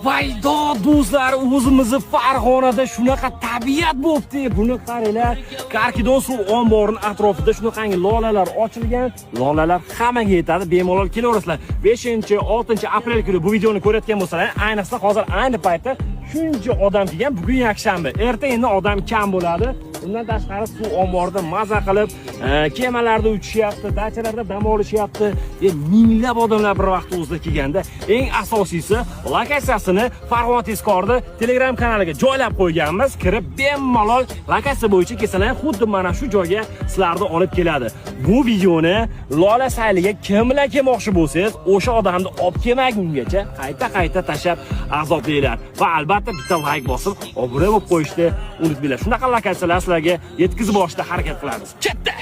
Vaydo do'stlar, o'zimizni Farg'onada shunaqa tabiat bo'pti. Buni qaranglar, Karkidon suv omborining atrofida shunaqangi lolalar ochilgan. Lolalar hammaga yetadi, bemalol kelaverasizlar. 5-6 aprel kuni bu videoni ko'rayotgan bo'lsalar, ayniqsa hozir ayni paytda shuncha odam kelgan. Bugun yakshanba, erta endi odam kam bo'ladi. Bundan tashqari suv omborida maza qilib, kemalarda uchishyapti, dachalarda dam olishyapti. Minglab odamlar bir vaqt o'zida kelganda, eng asosiysi lokatsiyasini Farg'ona Tezkorda Telegram kanaliga joylab qo'yganmiz. Kirib bemalol lokatsiya bo'yicha kelsalar, xuddi mana shu joyga sizlarni olib keladi. Bu videoni Lola sayliga kimlar kelmoqchi bo'lsangiz, o'sha odamni olib kelmagungacha qayta tashlab azoblaylar. Va albatta bitta like bosib, obuna bo'lib qo'yishni unutmanglar. Shunaqa lokatsiyalar sizlarga yetkazib borishga harakat qilamiz. Katta